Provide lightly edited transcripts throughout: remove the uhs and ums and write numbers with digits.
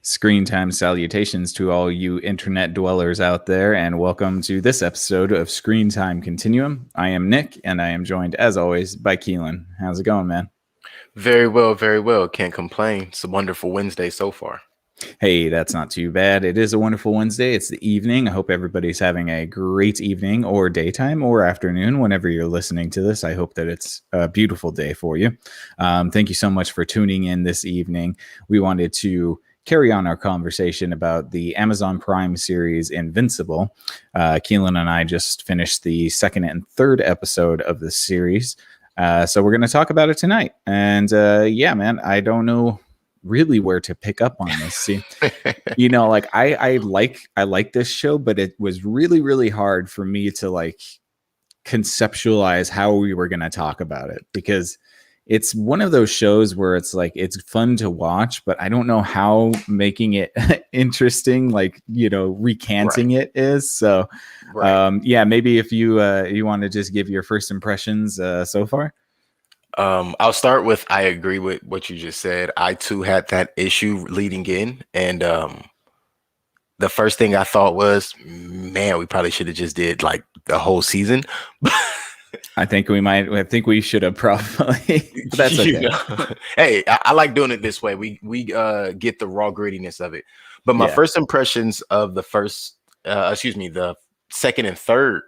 Screen time salutations to all you internet dwellers out there, and welcome to this episode of Screen Time Continuum. I am Nick, and I am joined, as always, by Keelan. How's it going, man? Very well, very well. Can't complain. It's a wonderful Wednesday so far. Hey, that's not too bad. It is a wonderful Wednesday. It's the evening. I hope everybody's having a great evening or daytime or afternoon whenever you're listening to this. I hope that it's a beautiful day for you. Thank you so much for tuning in this evening. We wanted to carry on our conversation about the Amazon Prime series Invincible. Keelan and I just finished the second and third episode of this series. So we're going to talk about it tonight. And yeah, man, I don't know really where to pick up on this. See, you know, like I like this show, but it was really hard for me to like conceptualize how we were going to talk about it, because it's one of those shows where it's like it's fun to watch, but I don't know how making it interesting, like, you know, recanting it is. So yeah, maybe if you want to just give your first impressions so far. I'll start with, I agree with what you just said. I too had that issue leading in, and the first thing I thought was, man, we probably should have just did like the whole season. I think we should have probably. But that's okay. You know? Hey, I like doing it this way. We get the raw grittiness of it. But my first impressions of the second and third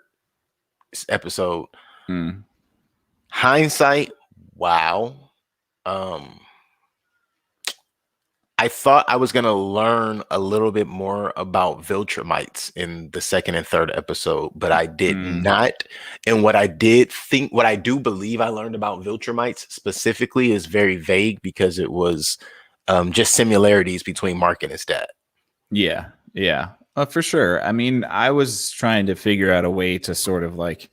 episode, hindsight. Wow. I thought I was going to learn a little bit more about Viltrumites in the second and third episode, but I did not. And what I do believe I learned about Viltrumites specifically is very vague, because it was just similarities between Mark and his dad. Yeah. For sure. I mean, I was trying to figure out a way to sort of like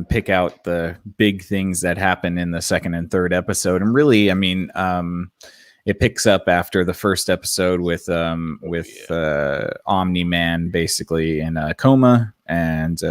pick out the big things that happen in the second and third episode. And really, I mean, it picks up after the first episode with Omni-Man basically in a coma, and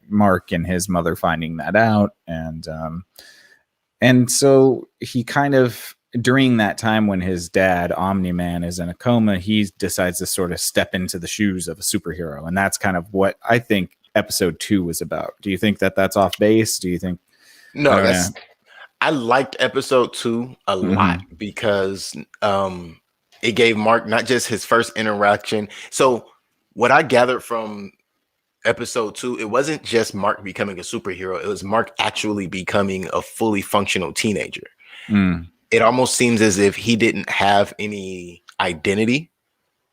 Mark and his mother finding that out. And so he kind of, during that time when his dad, Omni-Man, is in a coma, he decides to sort of step into the shoes of a superhero. And that's kind of what I think episode 2 was about. Do you think that that's off base? Do you think? No, I liked episode 2 a lot, because it gave Mark not just his first interaction. So what I gathered from episode 2, it wasn't just Mark becoming a superhero. It was Mark actually becoming a fully functional teenager. It almost seems as if he didn't have any identity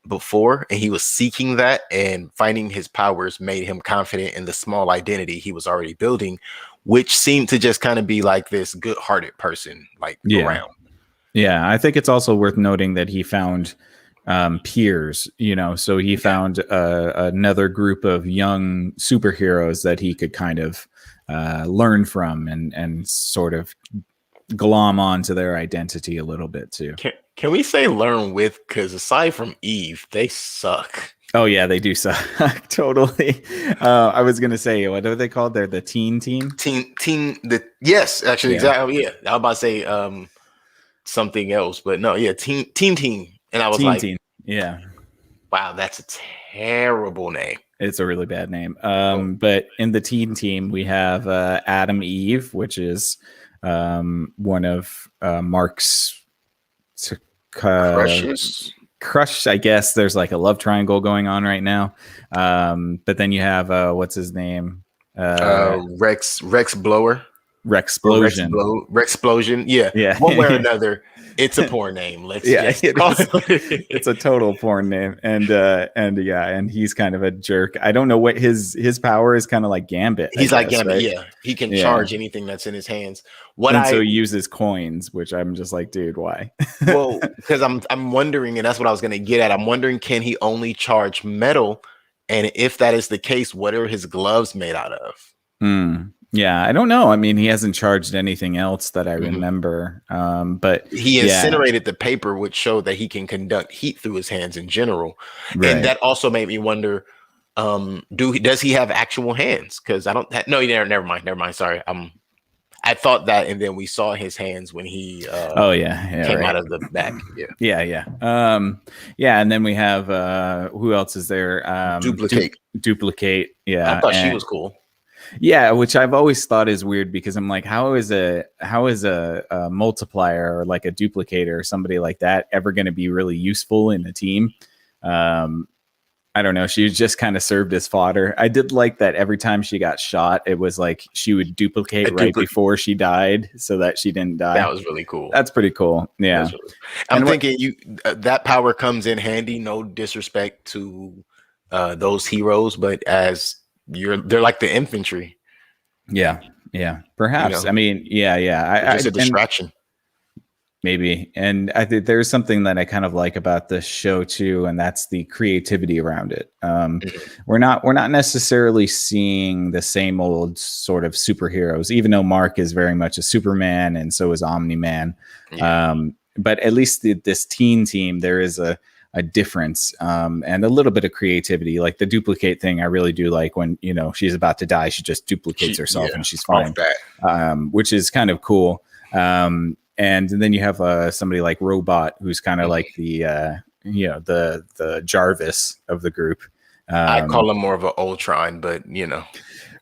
before, and he was seeking that, and finding his powers made him confident in the small identity he was already building, which seemed to just kind of be like this good-hearted person around. Yeah, I think it's also worth noting that he found peers, you know, so he found another group of young superheroes that he could kind of learn from and sort of glom onto their identity a little bit too. Can we say learn with? Because aside from Eve, they suck. Oh yeah, they do suck. Totally. I was gonna say, what are they called? They're the teen team. Yes, actually, exactly. Yeah, I was about to say something else, but no, yeah, team. And I was teen. Yeah. Wow, that's a terrible name. It's a really bad name. But in the teen team, we have Adam Eve, which is one of Mark's crush, I guess. There's like a love triangle going on right now. But then you have what's his name? Rex Blower. Rexplosion. Yeah. One way or another, it's a porn name. It's a total porn name. And he's kind of a jerk. I don't know what his power is. Kind of like Gambit. He's like Gambit, right? Yeah. He can charge anything that's in his hands. So he uses coins, which I'm just like, dude, why? Well, because I'm wondering, and that's what I was gonna get at. I'm wondering, can he only charge metal? And if that is the case, what are his gloves made out of? Yeah, I don't know. I mean, he hasn't charged anything else that I remember. But he incinerated the paper, which showed that he can conduct heat through his hands in general. Right. And that also made me wonder, does he have actual hands? Because I don't. No, never mind. Sorry, I I thought that, and then we saw his hands when he Oh yeah, came right. out of the back. Yeah. Yeah, and then we have who else is there? Duplicate. I Yeah, thought she was cool. yeah, which I've always thought is weird because I'm like, how is a multiplier or like a duplicator or somebody like that ever going to be really useful in a team? I don't know. She just kind of served as fodder. I did like that every time she got shot, it was like she would duplicate before she died so that she didn't die. That was really cool. That's pretty cool. Yeah. I'm thinking that power comes in handy. No disrespect to those heroes, but they're like the infantry. Yeah. Perhaps. I mean, it's a distraction. Maybe. And I think there's something that I kind of like about this show too, and that's the creativity around it. We're not necessarily seeing the same old sort of superheroes, even though Mark is very much a Superman and so is Omni-Man. Yeah. But at least this teen team, there is a difference and a little bit of creativity. Like the duplicate thing, I really do like when, she's about to die, she just duplicates herself and she's fine, which is kind of cool. And then you have somebody like Robot, who's kind of like the Jarvis of the group. I call him more of an Ultron, but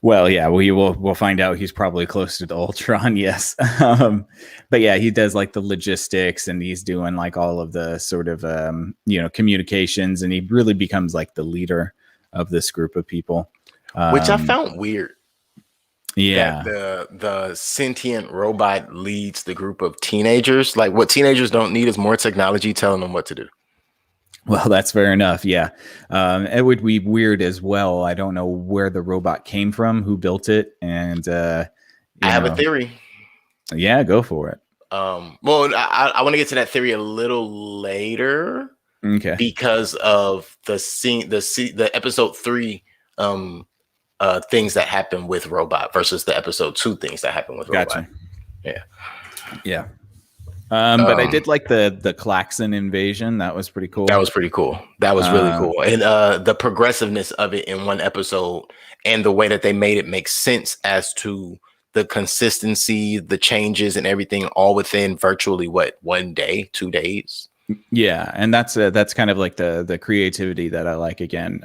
Well, yeah, we'll find out. He's probably closer to Ultron, yes. But yeah, he does like the logistics, and he's doing like all of the sort of communications, and he really becomes like the leader of this group of people, which I found weird. Yeah, the sentient robot leads the group of teenagers. Like what teenagers don't need is more technology telling them what to do. Well, that's fair enough. Yeah, it would be weird as well. I don't know where the robot came from, who built it, and I have a theory. Yeah, go for it. Well, I want to get to that theory a little later. Okay. Because of the episode 3 things that happen with Robot versus the episode 2 things that happen with Robot. Gotcha. Yeah. But I did like the Klaxon invasion. That was pretty cool. That was pretty cool. That was really cool. And the progressiveness of it in one episode and the way that they made it make sense as to the consistency, the changes and everything all within virtually 1 day, 2 days. Yeah, and that's kind of like the creativity that I like again.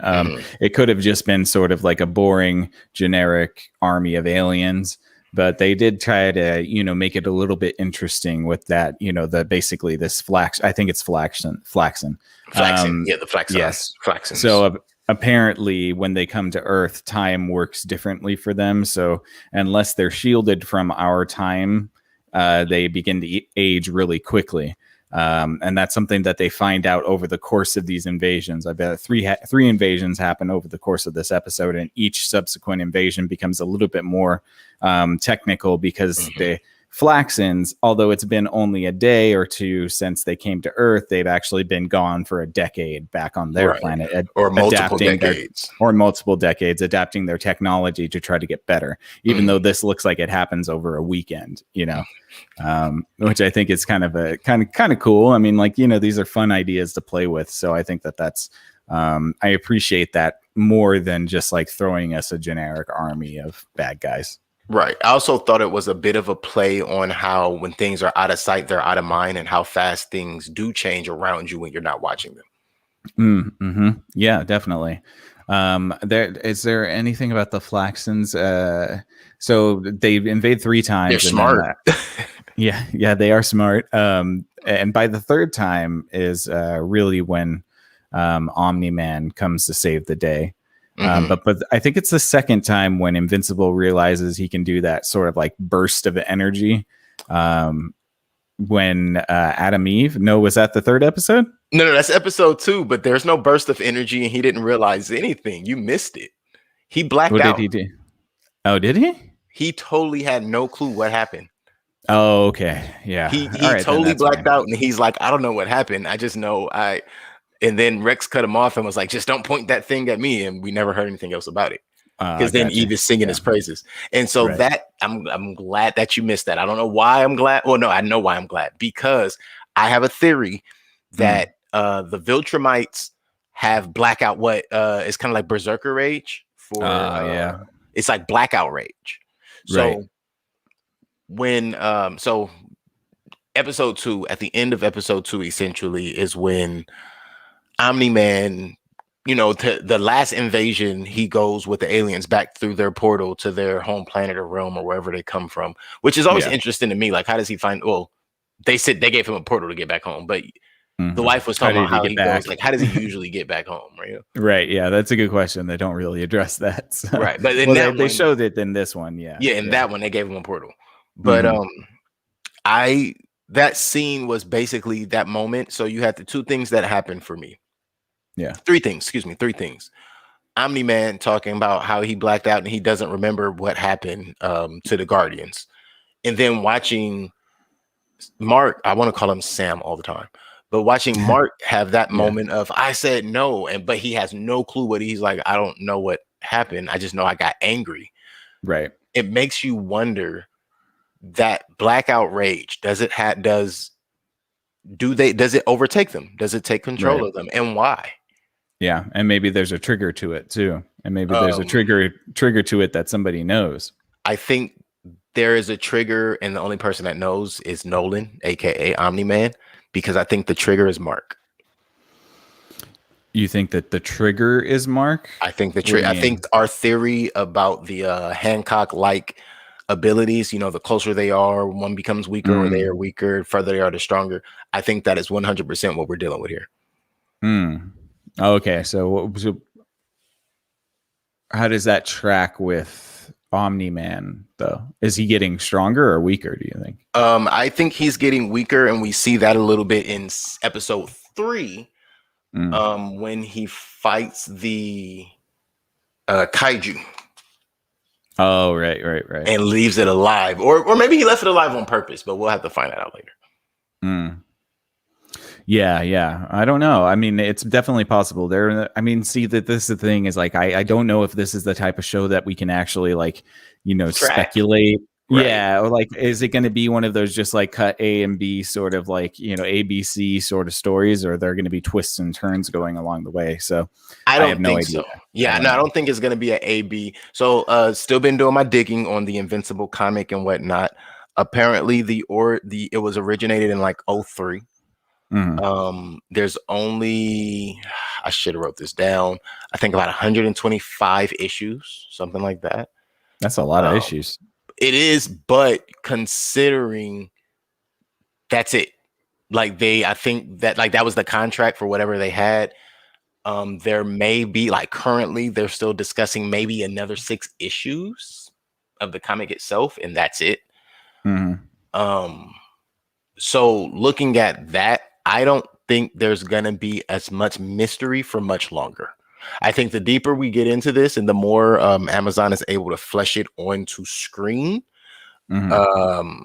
It could have just been sort of like a boring generic army of aliens, but they did try to make it a little bit interesting with that, the basically this I think it's Flaxen. Yeah, the Flaxen. Yes, Flaxen. So apparently when they come to Earth, time works differently for them. So unless they're shielded from our time, they begin to age really quickly. And that's something that they find out over the course of these invasions. I bet three invasions happen over the course of this episode, and each subsequent invasion becomes a little bit more technical because the Flaxens, although it's been only a day or two since they came to Earth, they've actually been gone for a decade back on their planet, or multiple decades, adapting their technology to try to get better. Even though this looks like it happens over a weekend, which I think is kind of cool. I mean, like these are fun ideas to play with, so I think that's I appreciate that more than just like throwing us a generic army of bad guys. Right. I also thought it was a bit of a play on how when things are out of sight, they're out of mind, and how fast things do change around you when you're not watching them. Yeah, definitely. Is there anything about the Flaxens? So they invade 3 times. They're smart. Yeah, they are smart. And by the 3rd time is really when Omni-Man comes to save the day. But I think it's the 2nd time when Invincible realizes he can do that sort of like burst of energy. When Adam Eve. No, was that the 3rd episode? No, that's episode 2. But there's no burst of energy, and he didn't realize anything. You missed it. He blacked out. What did he do? Oh, did he? He totally had no clue what happened. Oh, okay. Yeah. He totally blacked out, and he's like, I don't know what happened. I just know And then Rex cut him off and was like, just don't point that thing at me. And we never heard anything else about it. Because then Eve is singing his praises. And so that I'm glad that you missed that. I don't know why I'm glad. Well, no, I know why I'm glad. Because I have a theory that the Viltrumites have blackout, it's kind of like Berserker Rage for it's like blackout rage. So when so episode 2, at the end of episode 2 essentially is when Omni-Man, the last invasion, he goes with the aliens back through their portal to their home planet or realm or wherever they come from, which is always interesting to me. Like, how does he find? Well, they gave him a portal to get back home, but the wife was talking about how he goes. Like, how does he usually get back home? Right. Right. Yeah, that's a good question. They don't really address that. So. Right, but in they showed it in this one. Yeah. Yeah, in that one they gave him a portal, but that scene was basically that moment. So you had the two things that happened for me. Yeah. Three things. Omni-Man talking about how he blacked out and he doesn't remember what happened to the Guardians. And then watching Mark, I want to call him Sam all the time, but watching Mark have that moment of, I said no, but he has no clue what he's like. I don't know what happened. I just know I got angry. Right. It makes you wonder, that blackout rage, does it overtake them? Does it take control of them, and why? Yeah, and maybe there's a trigger to it too, and maybe there's a trigger to it that somebody knows. I think there is a trigger, and the only person that knows is Nolan, aka Omni-Man, because I think the trigger is Mark. You think that the trigger is Mark? I think the trigger. I think our theory about the Hancock-like abilities, the closer they are, one becomes weaker, or they are weaker, further they are, the stronger. I think that is 100% what we're dealing with here. Okay, so how does that track with Omni-Man, though? Is he getting stronger or weaker, do you think? I think he's getting weaker, and we see that a little bit in episode 3, when he fights the kaiju. Oh, right. And leaves it alive. Or maybe he left it alive on purpose, but we'll have to find that out later. Yeah. I don't know. I mean, it's definitely possible. See, that this is the thing is, like, I don't know if this is the type of show that we can actually, like, speculate. Right. Yeah, or like, is it going to be one of those just like cut A and B sort of like, ABC sort of stories, or are there going to be twists and turns going along the way? So I have no idea. So. Yeah, I don't think it's going to be an A-B. So still been doing my digging on the Invincible comic and whatnot. Apparently it was originated in like 2003. There's only, I should have wrote this down, I think about 125 issues, something like that. That's a lot of issues. It is, but considering that's it, like I think that like that was the contract for whatever they had. There may be, like, currently they're still discussing maybe another 6 issues of the comic itself, and that's it. So looking at that, I don't think there's gonna be as much mystery for much longer. I think the deeper we get into this and the more Amazon is able to flesh it onto screen, the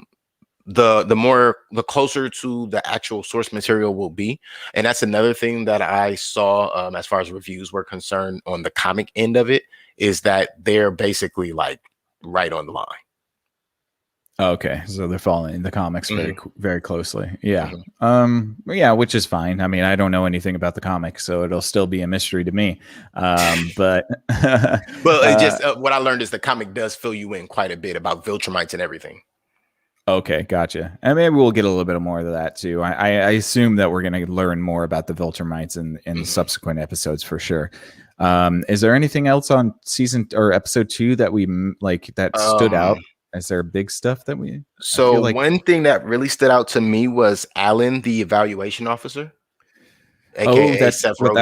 closer to the actual source material will be. And that's another thing that I saw as far as reviews were concerned on the comic end of it, is that they're basically like right on the line. Okay, so they're following the comics very closely. Yeah. Yeah, which is fine. I mean, I don't know anything about the comics, so it'll still be a mystery to me. But well, it just what I learned is the comic does fill you in quite a bit about Viltrumites and everything. Okay, gotcha. And maybe we'll get a little bit more of that too. I assume that we're going to learn more about the Viltrumites in subsequent episodes for sure. Is there anything else on season or episode 2 that we like that stood out? Is there big stuff that we? So one thing that really stood out to me was Alan, the evaluation officer. AKA that's Seth Rogen.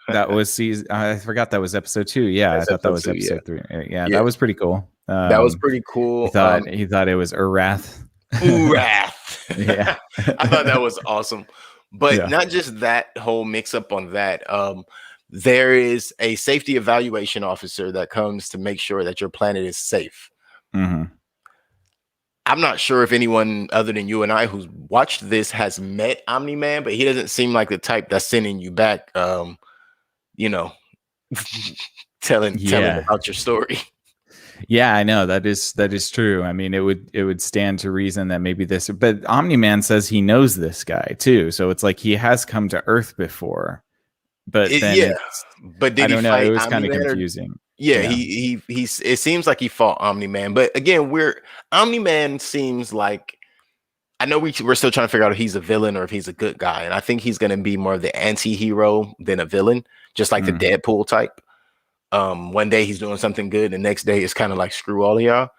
that was season. I forgot that was episode 2. Yeah, I thought that was episode 3. Yeah, that was pretty cool. That was pretty cool. He thought it was Urath. Urath. Yeah, I thought that was awesome. But not just that whole mix up on that. There is a safety evaluation officer that comes to make sure that your planet is safe. I'm not sure if anyone other than you and I who's watched this has met Omni-Man, but he doesn't seem like the type that's sending you back, telling about your story. Yeah, I know that is true. I mean, it would stand to reason that maybe this, but Omni-Man says he knows this guy too, so it's like he has come to Earth before. But then but did I don't he know. fight It was kind of Omni-Man confusing. Yeah, Yeah. he's. It seems like he fought Omni-Man, but again, Omni-Man seems like, I know we're still trying to figure out if he's a villain or if he's a good guy, and I think he's going to be more of the anti-hero than a villain, just like the Mm. Deadpool type. One day he's doing something good, the next day it's kind of like screw all of y'all.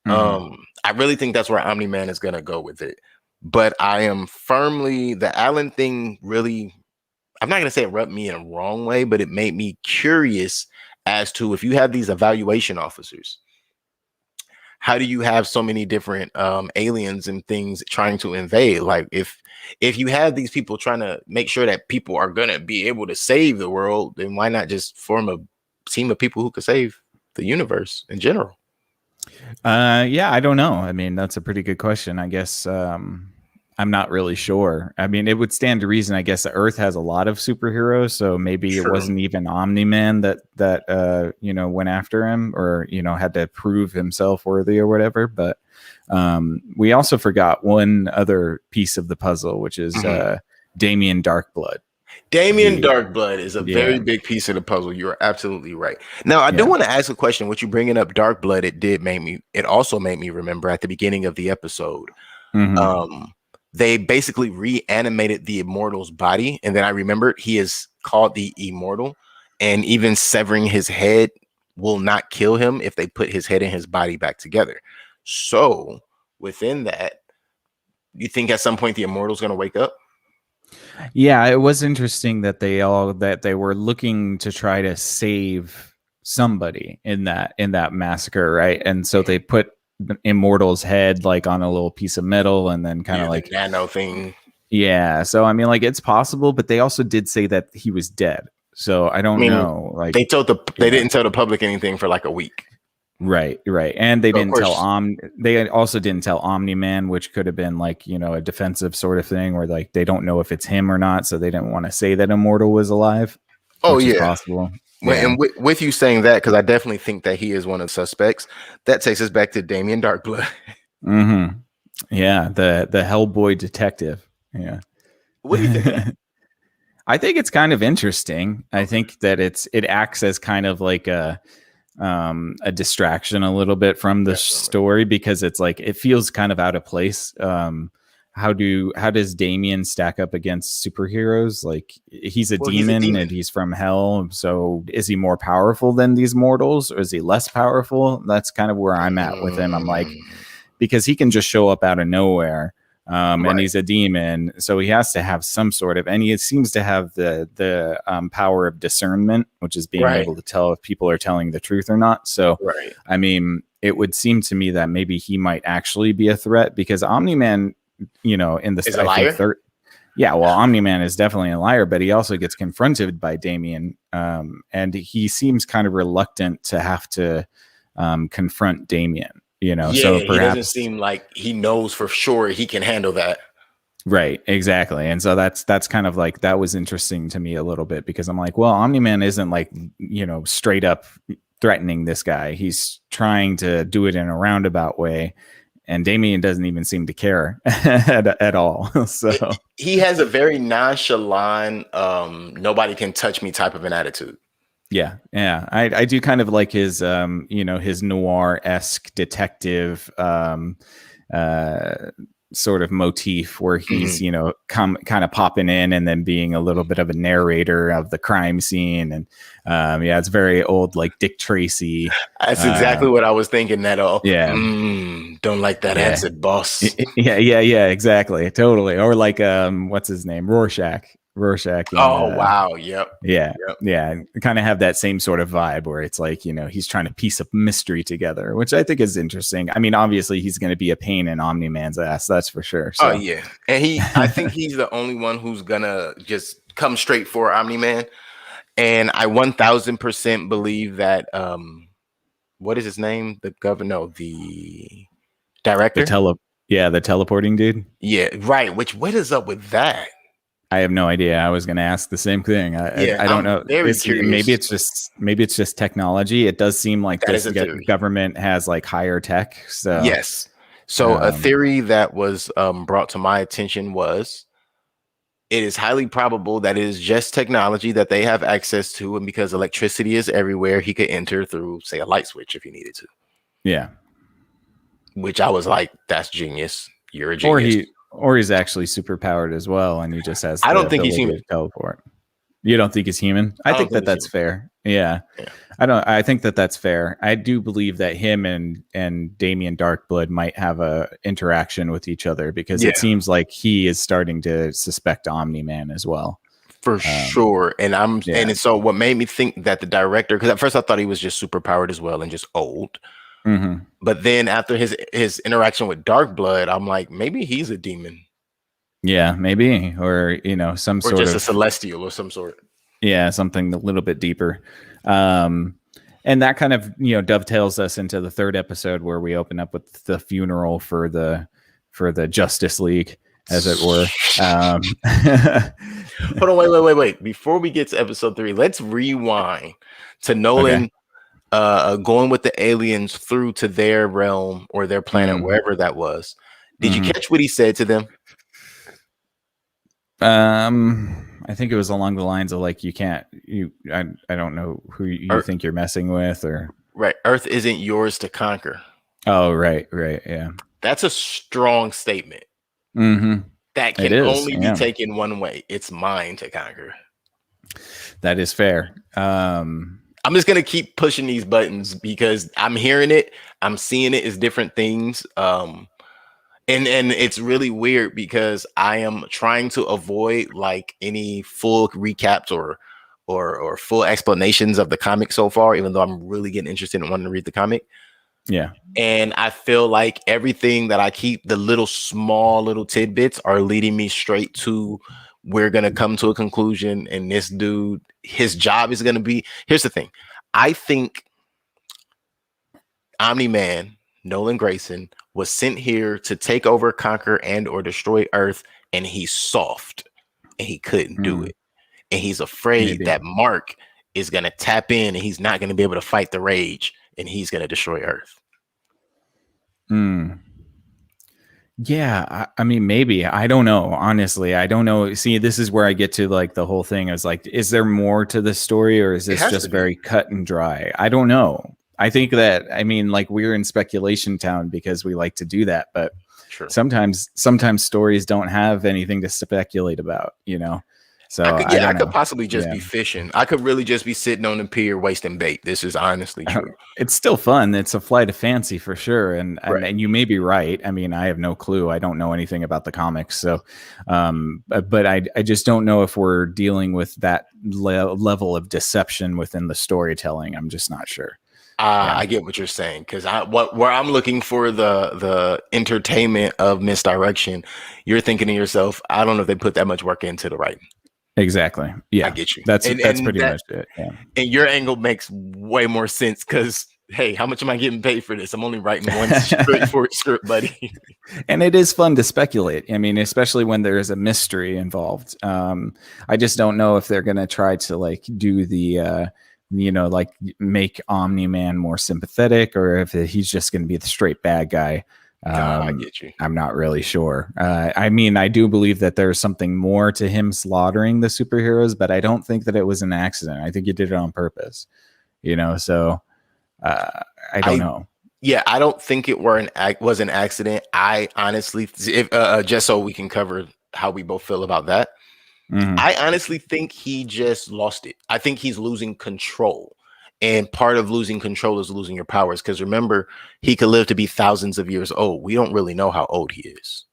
Mm-hmm. I really think that's where Omni-Man is going to go with it, but I am firmly the Alan thing. Really, I'm not going to say it rubbed me in a wrong way, but it made me curious as to, if you have these evaluation officers, how do you have so many different aliens and things trying to invade? Like, if you have these people trying to make sure that people are gonna be able to save the world, then why not just form a team of people who could save the universe in general? Yeah, I don't know. I mean, that's a pretty good question. I guess I'm not really sure. I mean, it would stand to reason. I guess the Earth has a lot of superheroes, so maybe it True. wasn't even Omni-Man that went after him, or had to prove himself worthy or whatever. But we also forgot one other piece of the puzzle, which is Damien Darkblood. Damien The Darkblood is a Yeah, very big piece of the puzzle. You're absolutely right. Now, I do yeah. want to ask a question. What you bringing up Darkblood, it also made me remember at the beginning of the episode. Mm-hmm. They basically reanimated the Immortal's body, and then I remembered he is called the Immortal, and even severing his head will not kill him if they put his head and his body back together. So within that, you think at some point the Immortal's going to wake up? Yeah, it was interesting that they were looking to try to save somebody in that massacre, right? And so they put Immortal's head like on a little piece of metal, and then kind Yeah, of the like, nano thing. yeah. So I mean, like, it's possible, but they also did say that he was dead. So I I don't mean, know. Like, they yeah. didn't tell the public anything for like a week. Right. And they So of didn't tell course, they also didn't tell Omni-Man, which could have been like, a defensive sort of thing where like they don't know if it's him or not, so they didn't want to say that Immortal was alive, oh which is yeah. possible. And Yeah. with you saying that, because I definitely think that he is one of the suspects, that takes us back to Damien Darkblood. Mm-hmm. Yeah, the Hellboy detective. Yeah. What do you think of that? I think it's kind of interesting. I Okay, think that it acts as kind of like a distraction a little bit from the definitely. story, because it's like it feels kind of out of place. How does Damien stack up against superheroes? Like, he's a Well, he's a demon and demon. he's from hell, so is he more powerful than these mortals, or is he less powerful? That's kind of where I'm at with him. I'm like, Mm, because he can just show up out of nowhere. And right, he's a demon, so he has to have some sort of, and he seems to have the power of discernment, which is being right, able to tell if people are telling the truth or not. So, right. I mean, it would seem to me that maybe he might actually be a threat, because Omni-Man, in this, Is a I think liar. third, yeah, well, Omni-Man is definitely a liar, but he also gets confronted by Damien, and he seems kind of reluctant to have to confront Damien. So Yeah, he doesn't perhaps. seem like he knows for sure he can handle that. Right, exactly. And so that's kind of like, that was interesting to me a little bit, because I'm like, well, Omni-Man isn't like, straight up threatening this guy. He's trying to do it in a roundabout way, and Damien doesn't even seem to care at all. So, He has a very nonchalant, nobody can touch me type of an attitude. yeah. I do kind of like his his noir-esque detective uh sort of motif, where he's Mhm. kind of popping in and then being a little bit of a narrator of the crime scene. And yeah, it's very old, like Dick Tracy. That's uh exactly what I was thinking. That all. yeah, Don't like that yeah. acid, boss. Yeah, exactly, totally. Or like, what's his name, Rorschach in Oh wow, yep, yeah, yep. yeah, kind of have that same sort of vibe, where it's like, he's trying to piece a mystery together, which I think is interesting. I mean, obviously he's going to be a pain in Omni-Man's ass, that's for sure. Oh So yeah, and I think he's the only one who's gonna just come straight for Omni Man, and I 1000% believe that. What is his name? The governor, no, the the director. tele yeah, the teleporting dude. Yeah, right. Which what is up with that? I have no idea. I was going to ask the same thing. Yeah, I don't I'm know. very Maybe curious. it's just technology. It does seem like That is this a theory. government has like higher tech. So Yes. So a um, theory that was brought to my attention was, it is highly probable that it is just technology that they have access to, and because electricity is everywhere, he could enter through, say, a light switch if he needed to. Yeah. Which I was like, that's genius. You're a genius. Or he's actually super powered as well, and he just has I the don't think he's ability human. to teleport. You don't think he's human? I think that that's fair. Yeah. I think that that's fair. I do believe that him and Damien Darkblood might have a interaction with each other, because it seems like he is starting to suspect Omni-Man as well. For sure. And and so what made me think that the director, because at first I thought he was just super powered as well and just old. Mm-hmm. But then after his interaction with Darkblood, I'm like, maybe he's a demon. Yeah, maybe, or some sort of, or just a celestial or some sort. Yeah, something a little bit deeper. And that kind of dovetails us into the third episode, where we open up with the funeral for the Justice League, as it were. Hold on, wait. Before we get to episode 3, let's rewind to Nolan going with the aliens through to their realm or their planet, wherever that was. Did you catch what he said to them? I think it was along the lines of like, I don't know who you think you're messing with, or right. Earth isn't yours to conquer. Oh, right. Yeah. That's a strong statement. Mm-hmm. That can only be taken one way. It's mine to conquer. That is fair. I'm just going to keep pushing these buttons because I'm hearing it. I'm seeing it as different things. And it's really weird because I am trying to avoid like any full recaps or full explanations of the comic so far, even though I'm really getting interested in wanting to read the comic. Yeah. And I feel like everything that I keep, the little tidbits are leading me straight to, we're going to come to a conclusion. And this dude, his job is going to be, here's the thing. I think Omni-Man, Nolan Grayson, was sent here to take over, conquer, and or destroy Earth. And he's soft and he couldn't do it. And he's afraid that Mark is going to tap in and he's not going to be able to fight the rage and he's going to destroy Earth. Yeah, I mean, maybe. I don't know. Honestly, I don't know. See, this is where I get to like the whole thing. I was like, is there more to the story, or is this just very cut and dry? I don't know. I think that, I mean, like, we're in speculation town because we like to do that, but sometimes stories don't have anything to speculate about, So I could possibly just be fishing. I could really just be sitting on the pier wasting bait. This is honestly true. It's still fun. It's a flight of fancy for sure. And you may be right. I mean, I have no clue. I don't know anything about the comics. So, but I just don't know if we're dealing with that level of deception within the storytelling. I'm just not sure. I get what you're saying, because where I'm looking for the entertainment of misdirection, you're thinking to yourself, I don't know if they put that much work into the writing. Exactly. Yeah, I get you. That's pretty much it. Yeah. And your angle makes way more sense because, hey, how much am I getting paid for this? I'm only writing one straightforward script, buddy. And it is fun to speculate. I mean, especially when there is a mystery involved. I just don't know if they're going to try to like do the, like make Omni-Man more sympathetic, or if he's just going to be the straight bad guy. I get you. I'm not really sure. I mean, I do believe that there's something more to him slaughtering the superheroes, but I don't think that it was an accident. I think he did it on purpose, so I don't know. Yeah, I don't think it was an accident. I honestly, just so we can cover how we both feel about that, I honestly think he just lost it. I think he's losing control. And part of losing control is losing your powers. Because remember, he could live to be thousands of years old. We don't really know how old he is.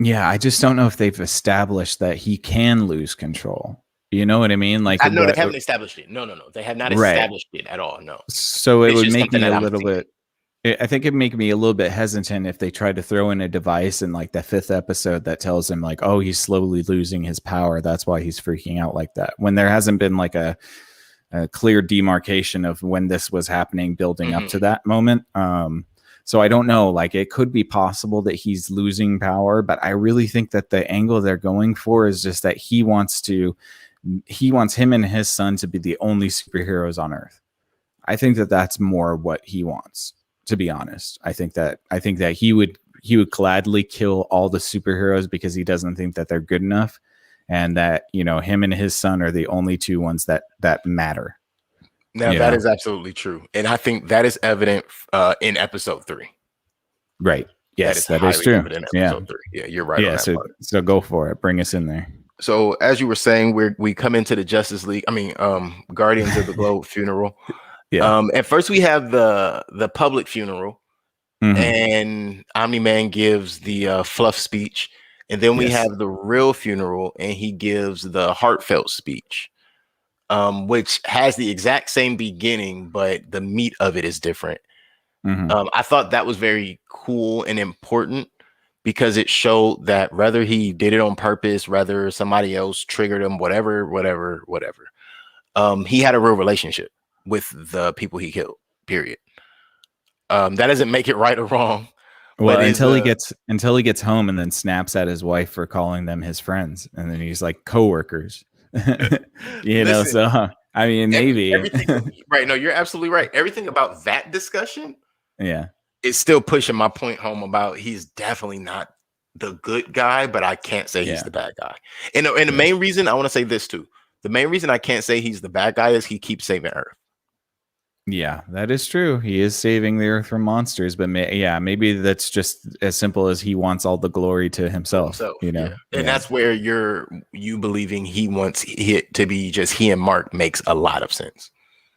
Yeah, I just don't know if they've established that he can lose control. You know what I mean? Like, no, they haven't established it. No. They have not established it at all. No. So it would make me a little bit. I think it'd make me a little bit hesitant if they tried to throw in a device in like the 5th episode that tells him like, oh, he's slowly losing his power. That's why he's freaking out like that. When there hasn't been like a clear demarcation of when this was happening, building up to that moment. So I don't know, like, it could be possible that he's losing power, but I really think that the angle they're going for is just that he wants him and his son to be the only superheroes on Earth. I think that that's more what he wants, to be honest. I think that he would gladly kill all the superheroes because he doesn't think that they're good enough. and that, you know, him and his son are the only two ones that matter. Now that is absolutely true, and I think that is evident in episode 3. Right. Yes, that is highly true. evident in episode 3. Yeah, you're right on that part. So go for it. Bring us in there. So as you were saying, we come into the Justice League. I mean, Guardians of the Globe funeral. Yeah. At first we have the public funeral, and Omni-Man gives the fluff speech, and then we have the real funeral, and he gives the heartfelt speech, which has the exact same beginning, but the meat of it is different. I thought that was very cool and important because it showed that whether he did it on purpose, whether somebody else triggered him, whatever, he had a real relationship with the people he killed, period. That doesn't make it right or wrong. Well, until he gets home and then snaps at his wife for calling them his friends, and then he's like coworkers. You know, so I mean, maybe everything right. No, you're absolutely right. Everything about that discussion, it's still pushing my point home about he's definitely not the good guy, but I can't say he's the bad guy. And the main reason I want to say this too, the main reason I can't say he's the bad guy is he keeps saving Earth. Yeah, that is true. He is saving the Earth from monsters, but maybe that's just as simple as he wants all the glory to himself. You know, and that's where you believing he wants it to be just he and Mark makes a lot of sense.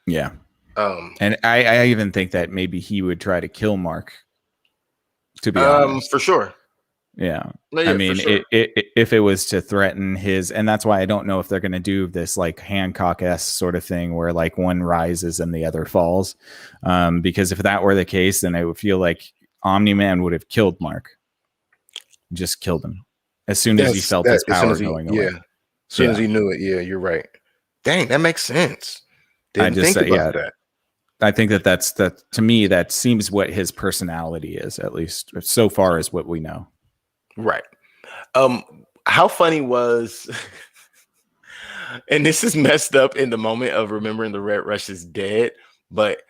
Yeah. And I even think that maybe he would try to kill Mark. To be honest, for sure. Yeah. I mean, sure. If it was to threaten his, and that's why I don't know if they're going to do this like Hancock-esque sort of thing where like one rises and the other falls. Because if that were the case, then I would feel like Omni-Man would have killed Mark. Just killed him as soon as he felt his power going away. Yeah. As soon as he knew it. Yeah, you're right. Dang, that makes sense. Didn't think about that. I think that's to me, that seems what his personality is, at least so far as what we know. Right. How funny was, and this is messed up in the moment of remembering the Red Rush is dead, but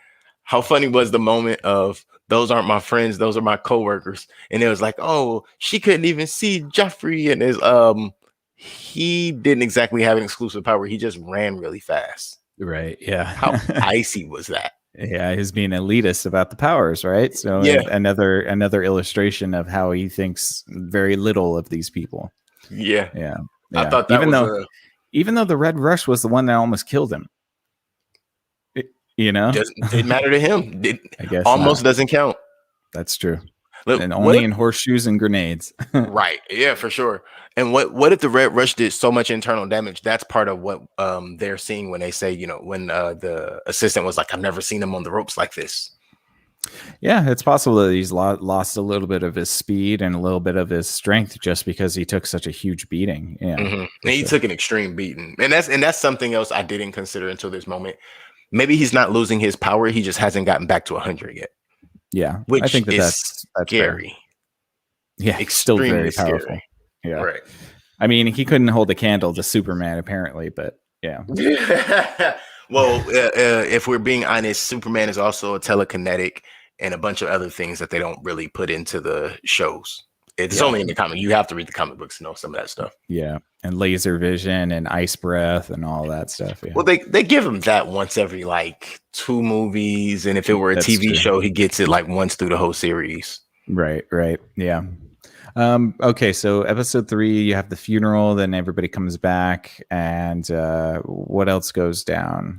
how funny was the moment of those aren't my friends, those are my coworkers, and it was like, oh, she couldn't even see Jeffrey, and he didn't exactly have an exclusive power. He just ran really fast. Right. Yeah. How icy was that? Yeah, he's being elitist about the powers, right? So another illustration of how he thinks very little of these people. Yeah. I thought that even though the Red Rush was the one that almost killed him, didn't matter to him. I guess almost doesn't count. That's true. And only in horseshoes and grenades. Right. Yeah, for sure. And what if the Red Rush did so much internal damage? That's part of what they're seeing when they say, when the assistant was like, I've never seen him on the ropes like this. Yeah, it's possible that he's lost a little bit of his speed and a little bit of his strength just because he took such a huge beating. Yeah. And he took an extreme beating. And that's something else I didn't consider until this moment. Maybe he's not losing his power. He just hasn't gotten back to 100 yet. Yeah, which I think that's fair. scary. Yeah, it's still very powerful. Scary. Yeah, right. I mean, he couldn't hold a candle to Superman, apparently, but yeah. Well, if we're being honest, Superman is also a telekinetic and a bunch of other things that they don't really put into the shows. It's only in the comic. You have to read the comic books to know some of that stuff. Yeah, and laser vision and ice breath and all that stuff. Yeah. Well, they give him that once every like 2 movies, and if it were a TV show, he gets it like once through the whole series. Right. Yeah. Okay, so episode 3, you have the funeral, then everybody comes back, and what else goes down?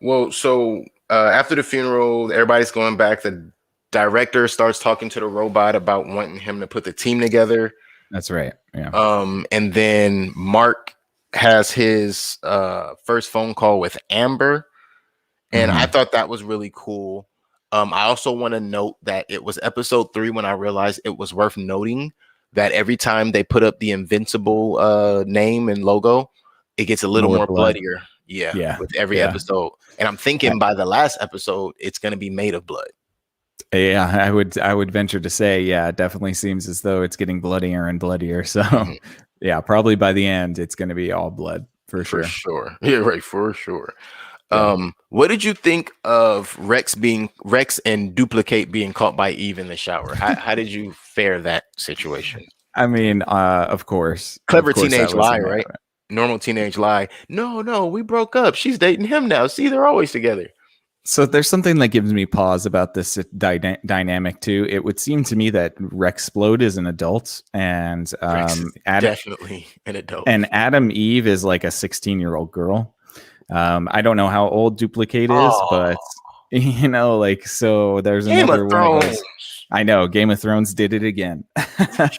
Well, so after the funeral, everybody's going back. The director starts talking to the robot about wanting him to put the team together. That's right. Yeah. And then Mark has his first phone call with Amber, and I thought that was really cool. I also want to note that it was episode 3 when I realized it was worth noting that every time they put up the Invincible name and logo, it gets a little more bloodier. Yeah. With every episode. And I'm thinking by the last episode, it's going to be made of blood. Yeah, I would venture to say, it definitely seems as though it's getting bloodier and bloodier. So yeah, probably by the end, it's going to be all blood for sure. For sure. Yeah, right. For sure. What did you think of Rex and Duplicate being caught by Eve in the shower? How did you fare that situation? I mean, of course, clever teenage lie, right? normal teenage lie. No, we broke up. She's dating him now. See, they're always together. So there's something that gives me pause about this dynamic too. It would seem to me that Rexplode is an adult, and Rex is Adam, definitely an adult. and Adam Eve is like a 16-year-old girl. I don't know how old Duplicate is, but like, so there's another one of those. I know Game of Thrones did it again. I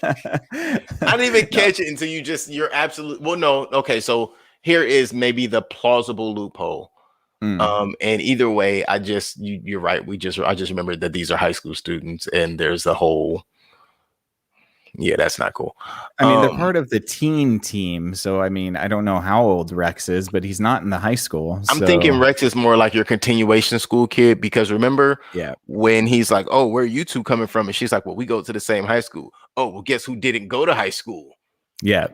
didn't even catch it until you're absolute. Well, no. Okay. So here is maybe the plausible loophole. And either way, you're right. I just remembered that these are high school students, and there's a whole. Yeah, that's not cool. I mean, they're part of the teen team, so I mean, I don't know how old Rex is, but he's not in the high school. I'm thinking Rex is more like your continuation school kid, because remember, when he's like, "Oh, where are you two coming from?" and she's like, "Well, we go to the same high school." Oh, well, guess who didn't go to high school? Yeah.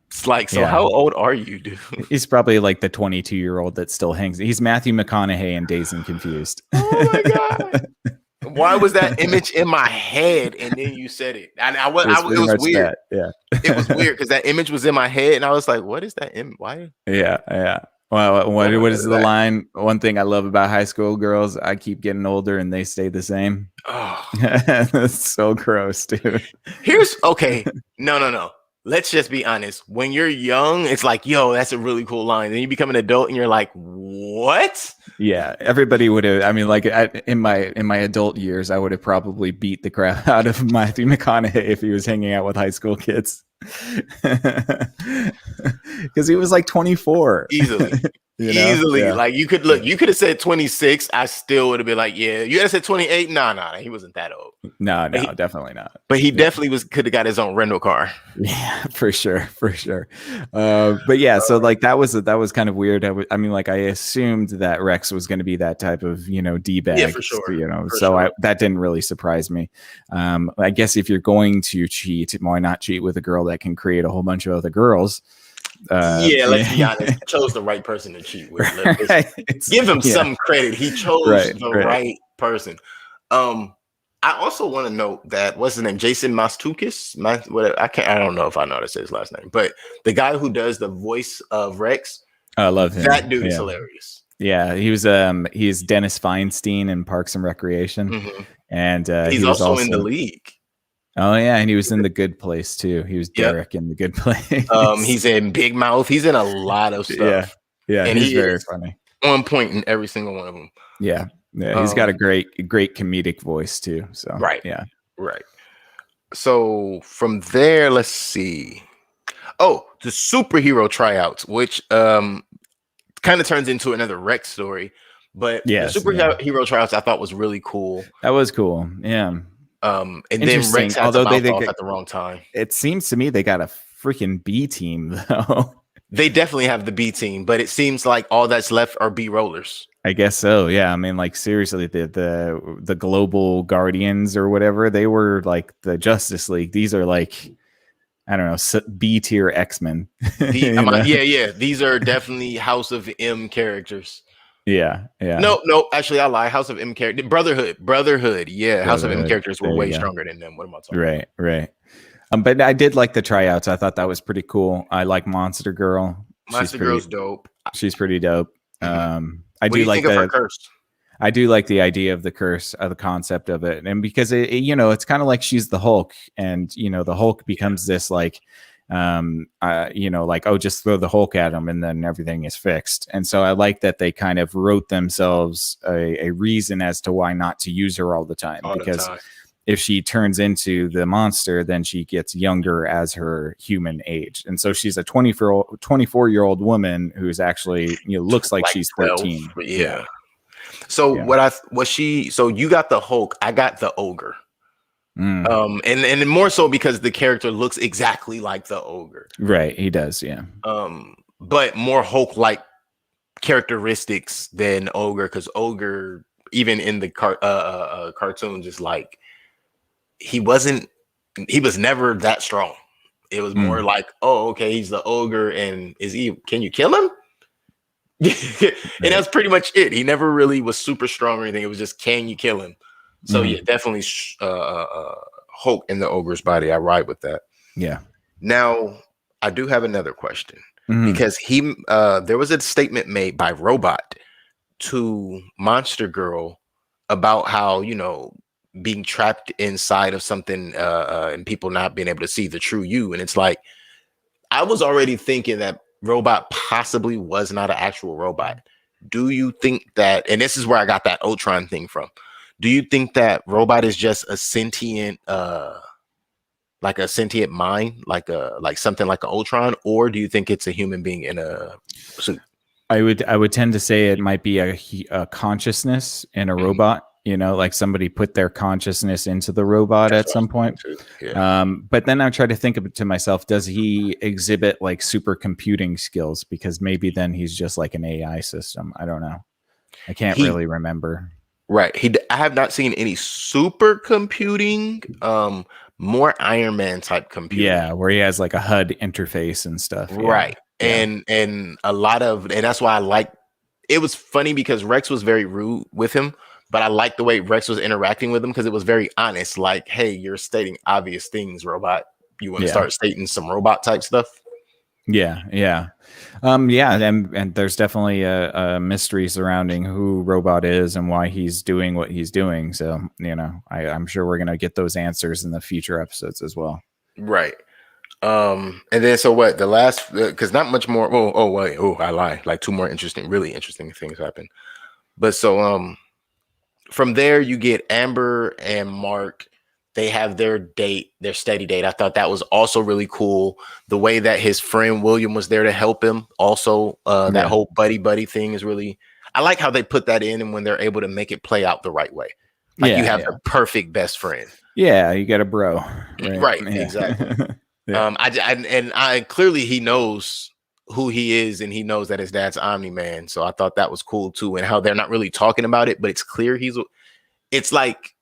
It's like, so how old are you, dude? He's probably like the 22-year-old that still hangs. He's Matthew McConaughey in Dazed and Confused. Oh my god! Why was that image in my head? And then you said it, and it was weird. Yeah, it was weird because that image was in my head, and I was like, "What is that image? Why?" Yeah. Well, what is the line? One thing I love about high school girls: I keep getting older, and they stay the same. Oh, that's so gross, dude. No. Let's just be honest. When you're young, it's like, yo, that's a really cool line. Then you become an adult and you're like, what? Yeah, everybody would have. I mean, like in my adult years, I would have probably beat the crap out of Matthew McConaughey if he was hanging out with high school kids. Because he was like 24. Easily. Like you could have said 26. I still would have been like, yeah. You had said 28. Nah, he wasn't that old. No, definitely not. But he definitely could have got his own rental car. Yeah, for sure. But yeah, so like that was kind of weird. I mean, like I assumed that Rex was going to be that type of d-bag. Yeah, for sure. That didn't really surprise me. I guess if you're going to cheat, why not cheat with a girl that can create a whole bunch of other girls? Let's be honest. Chose the right person to cheat with. Give him some credit. He chose the right person. I also want to note that what's his name, Jason Mastukis. I don't know if I know how to say his last name, but the guy who does the voice of Rex, I love him. That dude is hilarious. Yeah, he's Dennis Feinstein in Parks and Recreation, and he's also in The League. Oh yeah, and he was in The Good Place too. He was Derek in The Good Place. He's in Big Mouth. He's in a lot of stuff. Yeah, and he's very funny. On point in every single one of them. Yeah, he's got a great comedic voice too. So right. So from there, let's see. Oh, the superhero tryouts, which kind of turns into another Rex story. But the superhero tryouts I thought was really cool. That was cool. Yeah. And then Rex had to mouth off at the wrong time. It seems to me they got a freaking B team though. They definitely have the B team, but it seems like all that's left are B rollers. I guess so. Yeah. I mean, like seriously, the Global Guardians or whatever, they were like the Justice League. These are like, I don't know, B tier X-Men. Yeah. These are definitely House of M characters. Yeah. No, actually, I lie. House of M character, Brotherhood. Yeah, House of M characters were way stronger than them. What am I talking about? Right. But I did like the tryouts. I thought that was pretty cool. I like Monster Girl. Monster Girl's dope. She's pretty dope. I do like her curse. I do like the idea of the curse, of the concept of it, and because it's kind of like she's the Hulk, and the Hulk becomes this like. Just throw the Hulk at him and then everything is fixed. And so I like that they kind of wrote themselves a reason as to why not to use her all the time. Because if she turns into the monster, then she gets younger as her human age. And so she's a 24-year-old woman who's actually looks like she's 13. Yeah. So so you got the Hulk, I got the ogre. And more so because the character looks exactly like the ogre. Right, he does, yeah. But more Hulk-like characteristics than ogre, because ogre, even in the cartoon, just like he was never that strong. It was more like, oh, okay, he's the ogre, and can you kill him? And that's pretty much it. He never really was super strong or anything. It was just, can you kill him? So yeah, definitely Hulk in the ogre's body. I ride with that. Yeah. Now, I do have another question Mhm. because there was a statement made by Robot to Monster Girl about how, being trapped inside of something and people not being able to see the true you. And it's like, I was already thinking that Robot possibly was not an actual robot. Do you think that, and this is where I got that Ultron thing from, do you think that Robot is just a sentient, like a sentient mind, like something like an Ultron, or do you think it's a human being in a suit? I would tend to say it might be a consciousness in a Mhm. robot. Like somebody put their consciousness into the robot That's at what I was some thinking point. too. Yeah. But then I try to think of it to myself: does he exhibit like supercomputing skills? Because maybe then he's just like an AI system. I don't know. I can't He really remember. Right. I have not seen any supercomputing. More Iron Man type computing. Yeah, where he has like a HUD interface and stuff. Yeah, Right. yeah, And a lot of, and that's why I like, it was funny because Rex was very rude with him, but I like the way Rex was interacting with him because it was very honest. Like, hey, you're stating obvious things, robot. You want to yeah. start stating some robot type stuff? Yeah, yeah, yeah, and there's definitely a mystery surrounding who Robot is and why he's doing what he's doing. So I'm sure we're gonna get those answers in the future episodes as well. Right. And then so what? The last, because not much more. Oh wait. Oh, I lied. Like two more really interesting things happen. But so from there you get Amber and Mark. They have their date, their steady date. I thought that was also really cool. The way that his friend William was there to help him. Also, that Yeah, whole buddy thing is really. I like how they put that in, and when they're able to make it play out the right way. Like you yeah, have yeah, the perfect best friend. yeah. You got a bro, right? Right. Yeah, Exactly. yeah, I clearly he knows who he is, and he knows that his dad's Omni Man. So I thought that was cool too, and how they're not really talking about it, but it's clear it's like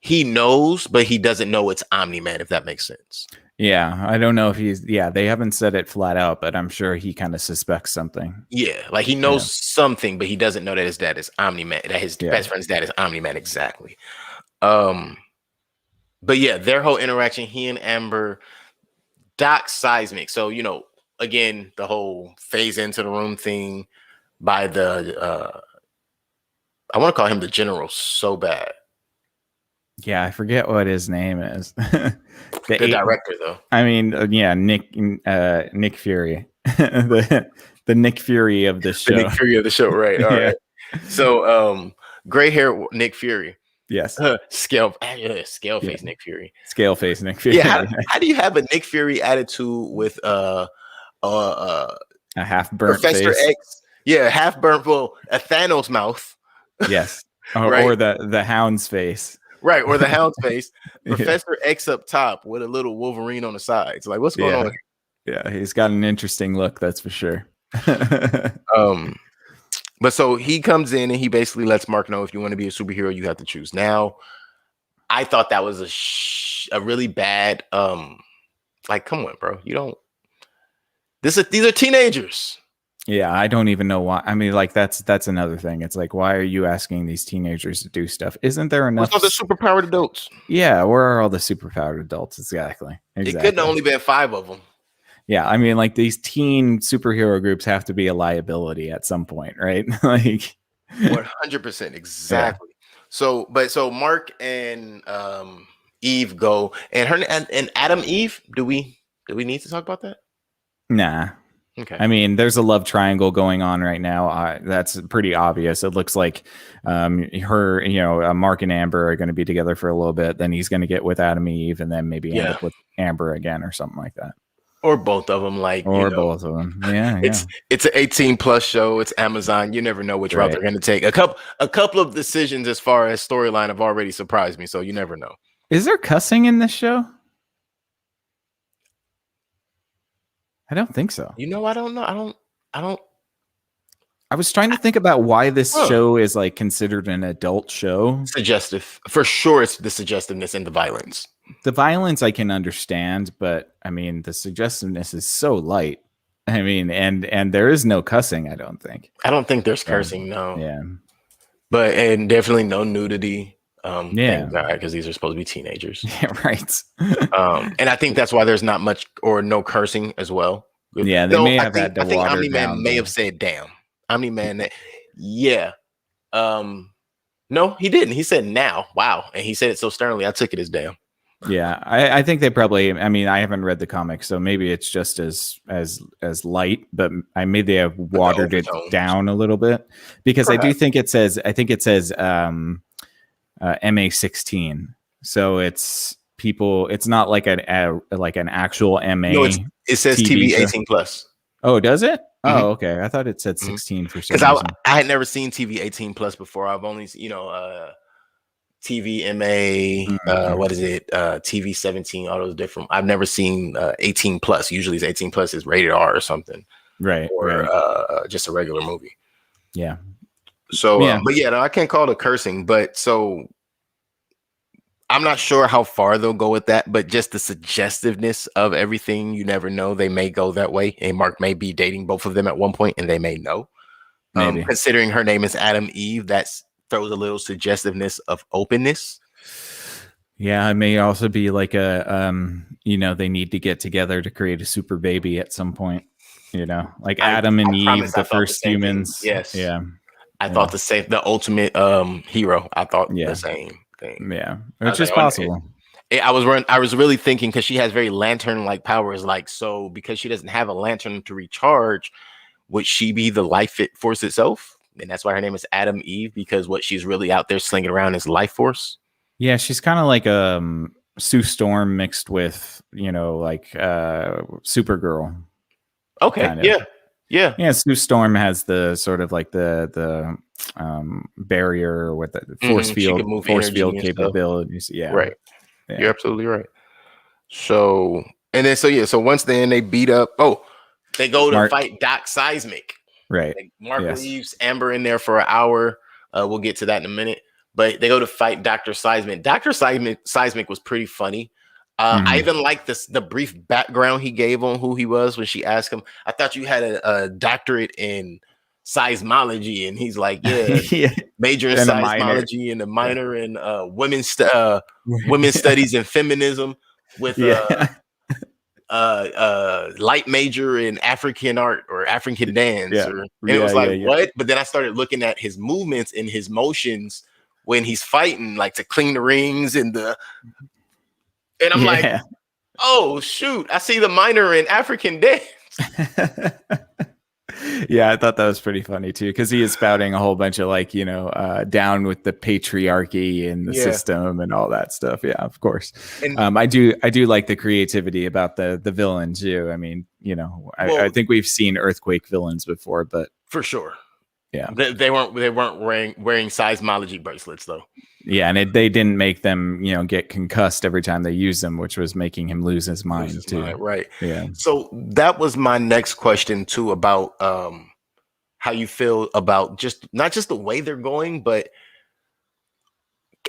he knows, but he doesn't know it's Omni Man, if that makes sense. yeah. I don't know if he's. Yeah, they haven't said it flat out, but I'm sure he kind of suspects something. Yeah, like he Yeah, knows something, but he doesn't know that his dad is Omni Man, that his yeah, best friend's dad is Omni Man, exactly. Um, but yeah, their whole interaction, he and Amber, Doc seismic. So, again, the whole phase into the room thing by the I want to call him the general so bad. yeah. I forget what his name is. The director though. I mean, yeah, Nick Fury, the Nick Fury of this The show. Nick Fury of the show, right? All Yeah. right. So gray hair Nick Fury. Yes. Scale Yeah. face Nick Fury. Scale face Nick Fury. Yeah, how do you have a Nick Fury attitude with A half burnt Professor face. X? Yeah, half burnt, well, a Thanos mouth, Yes. right? Or the hound's face. Right, or the hound's face. Yeah. Professor X up top with a little Wolverine on the sides. Like, what's going Yeah. on? Yeah. He's got an interesting look, that's for sure. Um, but so he comes in and he basically lets Mark know, if you want to be a superhero, you have to choose now. I thought that was a really bad. Like, come on, bro. You don't. These are teenagers. Yeah, I don't even know why. I mean, like that's another thing. It's like, why are you asking these teenagers to do stuff? Isn't there enough? What's all the superpowered adults? Yeah, where are all the superpowered adults? Exactly. It couldn't have only been 5 of them. Yeah, I mean, like these teen superhero groups have to be a liability at some point, right? Like, 100%, exactly. So Mark and Eve go, and her and Adam Eve. Do we need to talk about that? nah. Okay. I mean, there's a love triangle going on right now. That's pretty obvious. It looks like her, Mark and Amber are going to be together for a little bit. Then he's going to get with Adam Eve, and then maybe end up with Amber again or something like that. Or both of them, both of them. Yeah, it's an 18+ show. It's Amazon. You never know which route they're going to take. A couple of decisions as far as storyline have already surprised me, so you never know. Is there cussing in this show? I don't think so. I don't know. I don't. I was trying to think about why this show is like considered an adult show. Suggestive, for sure. It's the suggestiveness and the violence. The violence I can understand, but I mean the suggestiveness is so light. I mean, and there is no cussing. I don't think. I don't think there's cursing. No. Yeah. And definitely no nudity. Yeah. Thank God, because these are supposed to be teenagers. Yeah, right. And I think that's why there's not much or no cursing as well. Yeah, they Though may have had to I think water Omni Man down may the. have said "damn." Omni Man, yeah. No, he didn't. He said "now." Wow, and he said it so sternly. I took it as "damn." Yeah, I think they probably. I mean, I haven't read the comic, so maybe it's just as light. But I maybe they have With the watered it overtones, down a little bit because I do perhaps. think it says. I think it says MA16. So it's people. It's not like like an actual No, MA it says TV TV show. 18 plus. Oh, does it? Mm-hmm. Oh, okay. I thought it said 16 for Because some reason. I had never seen TV 18 plus before. I've only TV MA, Mhm. what is it? TV 17, all those different. I've never seen 18 plus. Usually it's 18 plus is rated R or something, Right. or Right. just a regular movie. Yeah. So, Yeah. but yeah, no, I can't call it cursing, but so I'm not sure how far they'll go with that, but just the suggestiveness of everything, you never know. They may go that way. And Mark may be dating both of them at one point and they may know. Maybe. Considering her name is Adam Eve, that throws a little suggestiveness of openness. Yeah, it may also be like a they need to get together to create a super baby at some point. Like Adam and Eve, the first humans. Yes. Yeah. I thought the same, the ultimate hero. I thought the same thing. Yeah. Which is possible. I was really thinking because she has very lantern-like powers, like so because she doesn't have a lantern to recharge, would she be the life force itself? And that's why her name is Adam Eve, because what she's really out there slinging around is life force. Yeah, she's kind of like Sue Storm mixed with, like Supergirl. Okay. Kind of. Yeah. Sue Storm has the sort of like the barrier with the force field capabilities. Yeah. Right. Yeah. You're absolutely right. So once then they beat up. Oh, they go to fight Doc Seismic. Right. Mark leaves Amber in there for an hour. We'll get to that in a minute. But they go to fight Dr. Seismic. Dr. Seismic was pretty funny. I even liked the brief background he gave on who he was when she asked him. I thought you had a doctorate in seismology, and he's like, yeah. Major in seismology and a minor in women's studies and feminism with light major in African art or African dance. And it was like, what? But then I started looking at his movements and his motions when he's fighting, like to clean the rings and I'm like, oh shoot, I see the minor in African dance. Yeah, I thought that was pretty funny too, because he is spouting a whole bunch of down with the patriarchy and the system and all that stuff. Yeah, of course. And I do like the creativity about the villain too. I mean, I think we've seen Earthquake villains before, but for sure. Yeah, they weren't wearing seismology bracelets though. Yeah, and they didn't make them, get concussed every time they use them, which was making him lose his mind too. Right. Yeah. So that was my next question too, about how you feel about not just the way they're going, but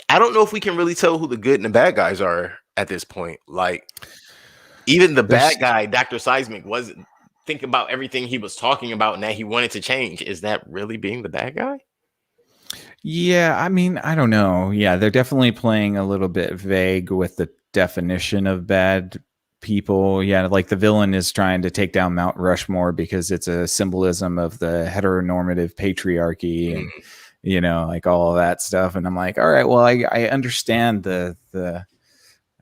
I don't know if we can really tell who the good and the bad guys are at this point. Like even the bad guy, Dr. Seismic, wasn't thinking about everything he was talking about and that he wanted to change. Is that really being the bad guy? Yeah, I mean, I don't know. Yeah, they're definitely playing a little bit vague with the definition of bad people. Yeah, like the villain is trying to take down Mount Rushmore because it's a symbolism of the heteronormative patriarchy and like all of that stuff. And I'm like, all right, well, I understand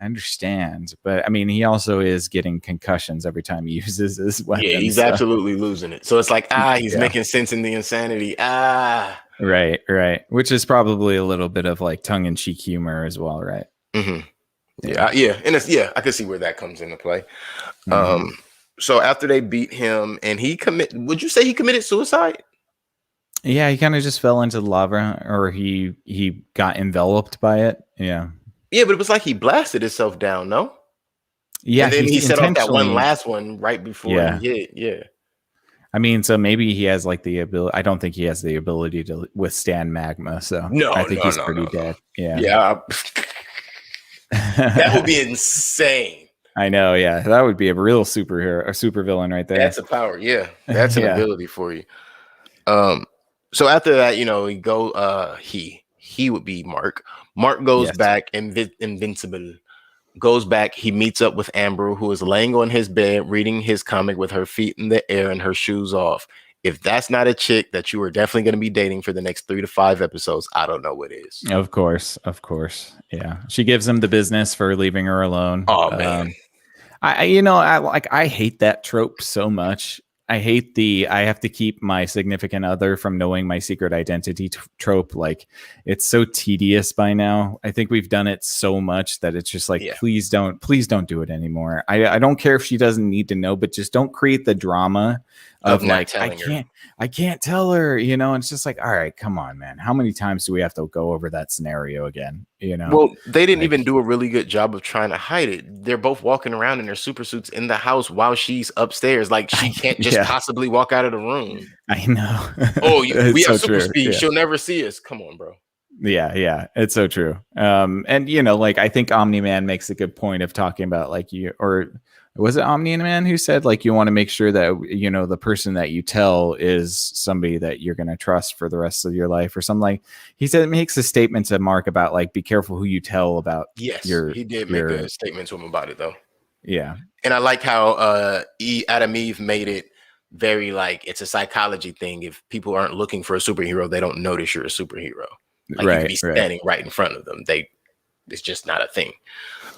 I understand, but I mean, he also is getting concussions every time he uses his weapon. Yeah, he's absolutely losing it. So it's like, he's making sense in the insanity. Right. Which is probably a little bit of like tongue-in-cheek humor as well, right? Mm-hmm. Yeah. And I can see where that comes into play. So after they beat him and would you say he committed suicide? Yeah, he kind of just fell into the lava, or he got enveloped by it. Yeah. Yeah, but it was like he blasted himself down, no? Yeah, and then he set off that one last one right before he hit. Yeah. I mean, so maybe he has like the ability. I don't think he has the ability to withstand magma. So I think he's pretty dead. Yeah. Yeah. That would be insane. I know. Yeah. That would be a real superhero, a super villain right there. That's a power. Yeah. That's an ability for you. So after that, he would be Mark. Mark goes Yes. back, Invincible goes back. He meets up with Amber, who is laying on his bed reading his comic with her feet in the air and her shoes off. If that's not a chick that you are definitely going to be dating for the next 3 to 5 episodes, I don't know what is. Of course. Yeah. She gives him the business for leaving her alone. Oh man. I hate that trope so much. I hate I have to keep my significant other from knowing my secret identity trope. Like, it's so tedious by now. I think we've done it so much that it's just like, please don't do it anymore. I don't care if she doesn't need to know, but just don't create the drama of like, I can't tell her, you know. And it's just like, all right, come on, man. How many times do we have to go over that scenario again? You know? Well, they didn't even do a really good job of trying to hide it. They're both walking around in their super suits in the house while she's upstairs. Like, she can't just possibly walk out of the room. I know. Oh, we have super speed. Yeah. She'll never see us. Come on, bro. Yeah, it's so true. And you know, like, I think Omni-Man makes a good point of talking about, like, or was it Omni-Man who said, like, you want to make sure that, you know, the person that you tell is somebody that you're going to trust for the rest of your life, or something. Like, he said, it makes a statement to Mark about, like, be careful who you tell about. Yes, he did make a statement to him about it, though. Yeah. And I like how Adam Eve made it very, like, it's a psychology thing. If people aren't looking for a superhero, they don't notice you're a superhero. Like, you could be standing right in front of them. It's just not a thing.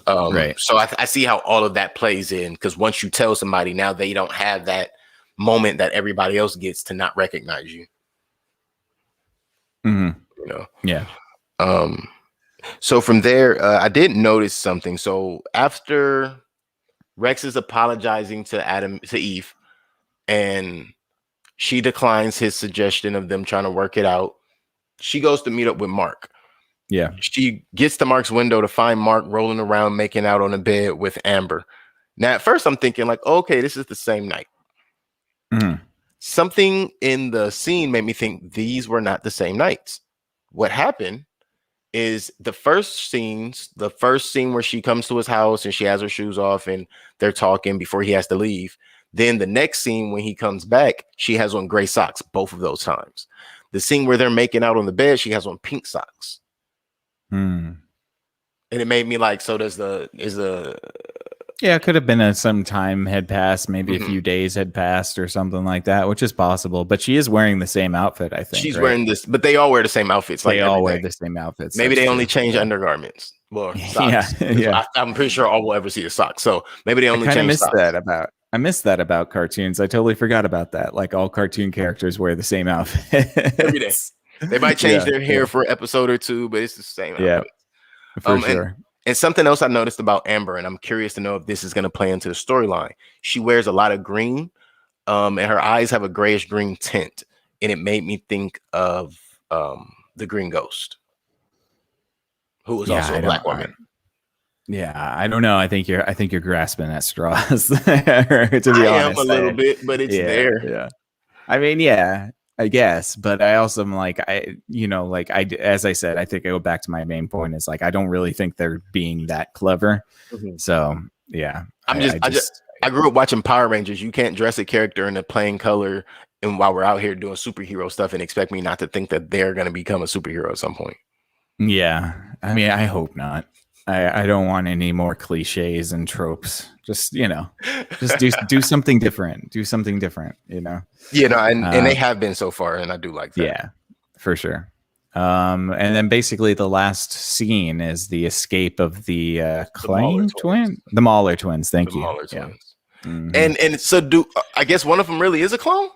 So I see how all of that plays in, because once you tell somebody, now they don't have that moment that everybody else gets to not recognize you. Mm-hmm. You know? Yeah. So from there, I did notice something. So after Rex is apologizing to Eve, and she declines his suggestion of them trying to work it out, she goes to meet up with Mark. Yeah. She gets to Mark's window to find Mark rolling around, making out on a bed with Amber. Now, at first, I'm thinking, like, okay, this is the same night. Mm-hmm. Something in the scene made me think these were not the same nights. What happened is the first scene where she comes to his house and she has her shoes off and they're talking before he has to leave. Then the next scene, when he comes back, she has on gray socks, both of those times. The scene where they're making out on the bed, she has on pink socks. And it made me like, so yeah, it could have been some time had passed, maybe a few days had passed or something like that, which is possible. But she is wearing the same outfit, I think. She's wearing this, but they all wear the same outfits. They all wear the same outfits. Maybe they only change undergarments. Well, socks. Yeah. I'm pretty sure all we'll ever see is socks. So maybe they only change socks. I missed that about cartoons. I totally forgot about that. Like, all cartoon characters wear the same outfit every day. They might change their hair for an episode or two, but it's the same. Yeah, for sure. And something else I noticed about Amber, and I'm curious to know if this is going to play into the storyline. She wears a lot of green, and her eyes have a grayish green tint, and it made me think of the Green Ghost, who was also a black woman. I don't know. I think you're grasping at straws. To be honest, I am a little bit, but it's there. Yeah, I mean, I guess, but I also am like, as I said, I think I go back to my main point is, like, I don't really think they're being that clever. So yeah, I grew up watching Power Rangers. You can't dress a character in a plain color, and while we're out here doing superhero stuff, and expect me not to think that they're going to become a superhero at some point. Yeah, I mean, I hope not. I don't want any more cliches and tropes. Just do something different. Do something different, you know? Yeah, no, and they have been so far, and I do like that. Yeah, for sure. And then basically the last scene is the escape of the Mauler twins. Thank you. Mauler twins. And so I guess one of them really is a clone?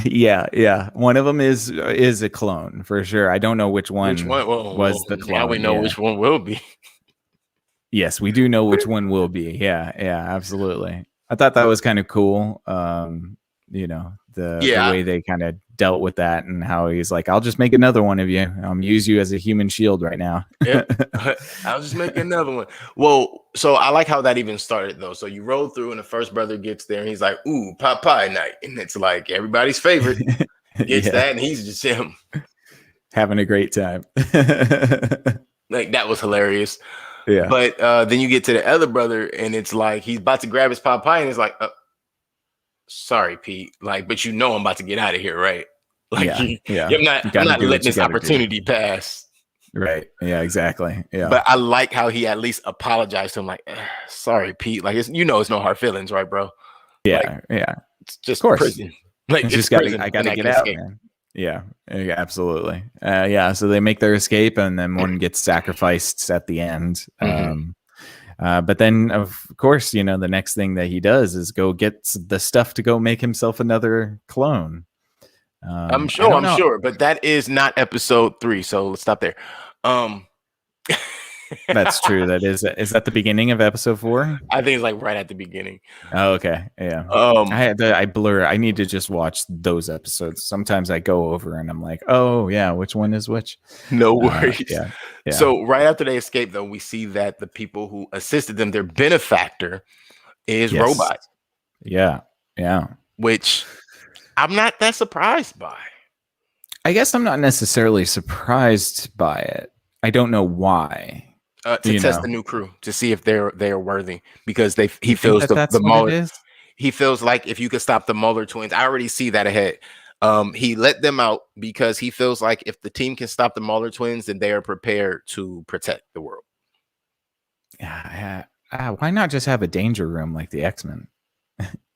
Yeah. One of them is a clone for sure. I don't know which one was the clone. Now we know which one will be. Yes, we do know which one will be. Yeah, absolutely. I thought that was kind of cool. The way they kind of dealt with that, and how he's like, I'll just make another one of you. I'll use you as a human shield right now. I'll just make another one. Well, so I like how that even started, though. So you roll through, and the first brother gets there, and he's like, ooh, pot pie night. And it's like everybody's favorite gets that, and he's just him. Having a great time. Like, that was hilarious. Yeah. But then you get to the other brother, and it's like he's about to grab his pot pie, and it's like, sorry, Pete. Like, but I'm about to get out of here, right? Like Yeah, yeah. You I'm got to not do letting what you this got to do. opportunity pass. Right. Yeah. Exactly. Yeah. But I like how he at least apologized to him, like, sorry, Pete. Like, it's no hard feelings, right, bro? Like, Yeah. Yeah. it's Of just course. prison. Like, It's it's just got to. prison, I got and to I get can out, escape. man. Yeah. Yeah. Absolutely. Yeah. So they make their escape, and then one gets sacrificed at the end. But then, of course, the next thing that he does is go get the stuff to go make himself another clone. I don't I'm know. sure, but that is not episode 3. So let's stop there. Um, That's true. Is that the beginning of episode 4? I think it's like right at the beginning. Oh, okay. Yeah. Um, I blur. I need to just watch those episodes. Sometimes I go over and I'm like, oh yeah, which one is which? no worries. Yeah. Yeah. So right after they escape, though, we see that the people who assisted them, their benefactor, is Yes. Robot, Yeah. Yeah. which I'm not that surprised by. I guess I'm not necessarily surprised by it. I don't know why. To test the new crew to see if they're worthy, because he You think feels that that's the what it Mueller. is? He feels like if you could stop the Mueller twins, I already see that ahead. He let them out because he feels like if the team can stop the Mueller twins, then they are prepared to protect the world. Yeah. Why not just have a danger room like the X-Men?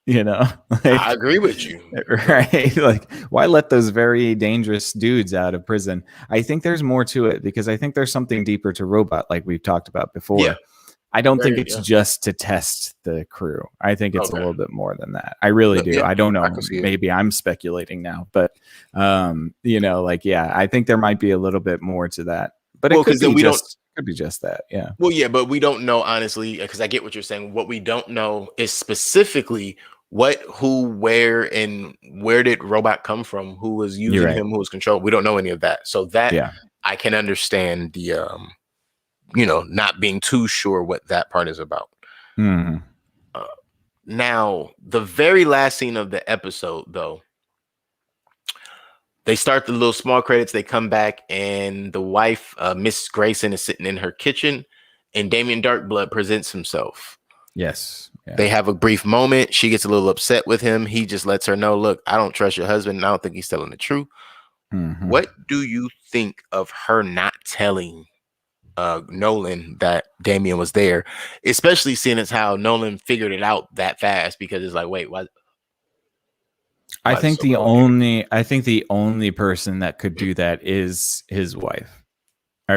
I agree with you. Right? Like, why let those very dangerous dudes out of prison? I think there's more to it because I think there's something deeper to Robot, like we've talked about before. Yeah. I don't think it's just to test the crew. I think it's a little bit more than that. I really do. Yeah, I don't know. Maybe I'm speculating now, but I think there might be a little bit more to that. But it could be just that. Yeah. Well, yeah, but we don't know, honestly, because I get what you're saying. What we don't know is specifically what, who, where, and where did Robot come from? Who was using him? Who was controlled? We don't know any of that. So that I can understand the not being too sure what that part is about. Now, the very last scene of the episode, though, they start the little small credits. They come back, and the wife, Miss Grayson, is sitting in her kitchen, and Damien Darkblood presents himself. Yes. Yeah. They have a brief moment. She gets a little upset with him. He just lets her know, look, I don't trust your husband, and I don't think he's telling the truth. What do you think of her not telling Nolan that Damien was there, especially seeing as how Nolan figured it out that fast? Because it's like, wait, what? I think the only person that could do that is his wife. I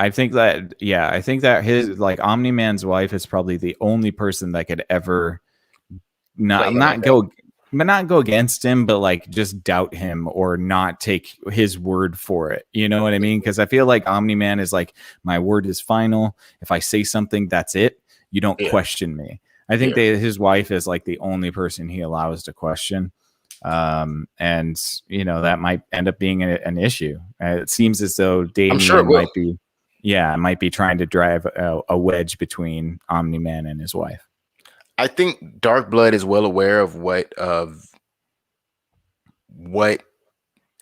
think that his, like, Omni-Man's wife is probably the only person that could ever not go against him, but like just doubt him or not take his word for it. You know what I mean? Because I feel like Omni-Man is like, my word is final. If I say something, that's it. You don't question me. I think his wife is like the only person he allows to question. And that might end up being an issue. It seems as though Damien might be trying to drive a wedge between Omni-Man and his wife. I think Darkblood is well aware of what a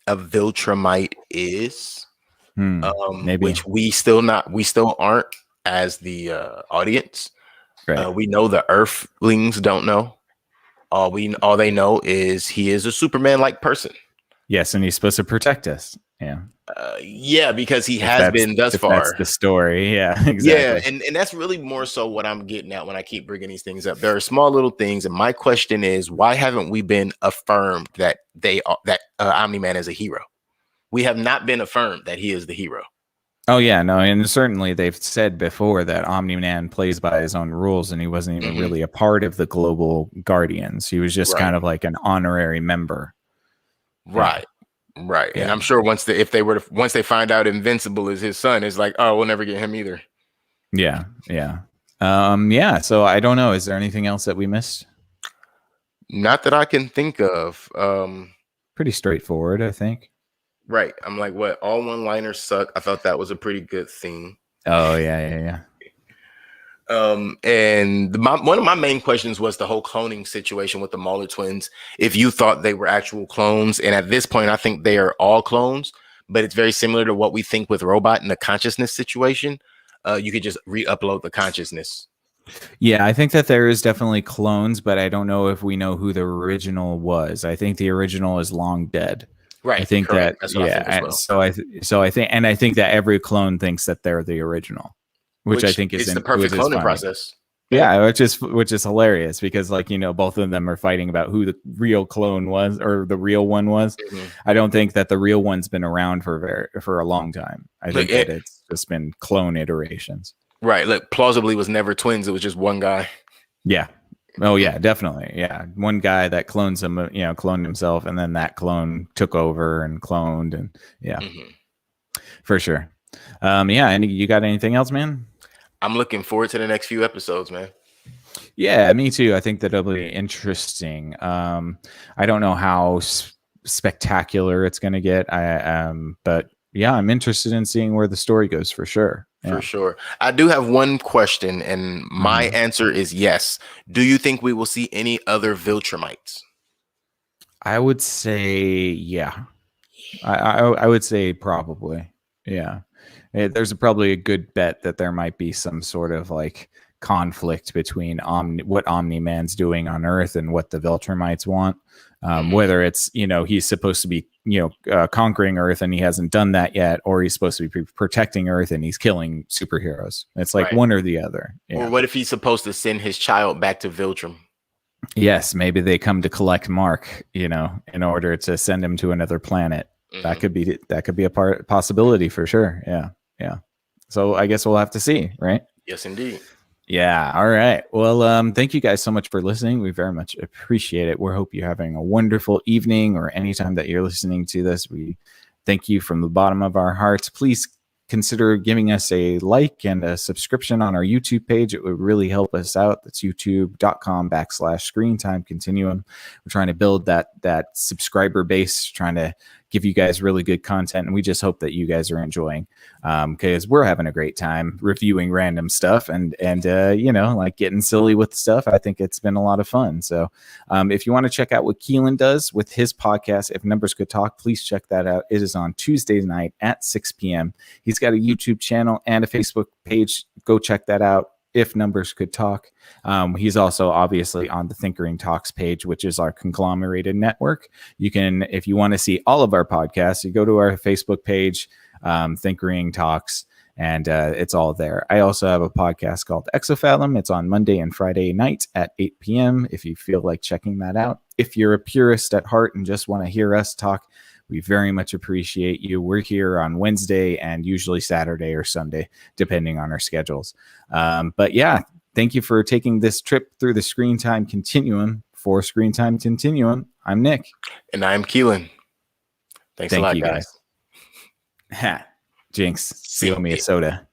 Viltrumite is, maybe, which we still aren't as the audience. Right. We know the Earthlings don't know. All they know is he is a Superman-like person. Yes, and he's supposed to protect us. Yeah. Because he has been thus far. That's the story. Yeah, exactly. Yeah, and that's really more so what I'm getting at when I keep bringing these things up. There are small little things, and my question is, why haven't we been affirmed that Omni-Man is a hero? We have not been affirmed that he is the hero. Oh yeah, no, and certainly they've said before that Omni-Man plays by his own rules, and he wasn't even really a part of the Global Guardians. He was just kind of like an honorary member. Right. Right. Yeah. And I'm sure once they find out Invincible is his son, it's like, oh, we'll never get him either. Yeah. Yeah. So I don't know. Is there anything else that we missed? Not that I can think of. Pretty straightforward, I think. Right. I'm like, what? All one-liners suck. I thought that was a pretty good thing. Oh, yeah. And one of my main questions was the whole cloning situation with the Mueller twins. If you thought they were actual clones, and at this point, I think they are all clones, but it's very similar to what we think with Robot in the consciousness situation. You could just re-upload the consciousness. Yeah, I think that there is definitely clones, but I don't know if we know who the original was. I think the original is long dead. I Right. think Correct. that, That's what I think as yeah. well. So I think that every clone thinks that they're the original, which I Which think is the which perfect is cloning funny. process. Yeah, which is hilarious because, like, both of them are fighting about who the real clone was or the real one was. Mm-hmm. I don't think that the real one's been around for a long time. I Look, think that it's just been clone iterations. right. Look, plausibly was never twins. It was just one guy. Yeah. Oh yeah, definitely. Yeah, one guy that clones him, cloned himself, and then that clone took over and cloned, and yeah, Mm-hmm. for sure. Yeah, and you got anything else, man? I'm looking forward to the next few episodes, man. Yeah, me too. I think that'll be interesting. I don't know how spectacular it's going to get. But yeah, I'm interested in seeing where the story goes for sure. For Yeah. sure. I do have one question, and my Mhm. answer is yes. Do you think we will see any other Viltrumites? I would say, yeah. I would say probably, yeah. There's probably a good bet that there might be some sort of like conflict between what Omni Man's doing on Earth and what the Viltrumites want. Whether it's he's supposed to be conquering Earth and he hasn't done that yet, or he's supposed to be protecting Earth and he's killing superheroes. It's like Right. one or the other. Or Yeah. what if he's supposed to send his child back to Viltrum? Yes, maybe they come to collect Mark, in order to send him to another planet. That could be a possibility for sure. Yeah. Yeah. So I guess we'll have to see, right? Yes, indeed. Yeah. All right. Well, thank you guys so much for listening. We very much appreciate it. We hope you're having a wonderful evening or anytime that you're listening to this. We thank you from the bottom of our hearts. Please consider giving us a like and a subscription on our YouTube page. It would really help us out. That's youtube.com/screen time continuum. We're trying to build that subscriber base, trying to give you guys really good content. And we just hope that you guys are enjoying, because we're having a great time reviewing random stuff and like getting silly with stuff. I think it's been a lot of fun. So if you want to check out what Keelan does with his podcast, If Numbers Could Talk, please check that out. It is on Tuesday night at 6 p.m. He's got a YouTube channel and a Facebook page. Go check that out. If Numbers Could Talk. He's also obviously on the Thinkering Talks page, which is our conglomerated network. You can, if you want to see all of our podcasts, you go to our Facebook page, Thinkering Talks, and it's all there. I also have a podcast called Exofathom. It's on Monday and Friday night at 8 p.m. if you feel like checking that out. If you're a purist at heart and just want to hear us talk, we very much appreciate you. We're here on Wednesday and usually Saturday or Sunday, depending on our schedules. But yeah, thank you for taking this trip through the Screen Time Continuum. For Screen Time Continuum, I'm Nick. And I'm Keelan. Thanks a lot, you guys. Ha, Jinx, steal me a soda.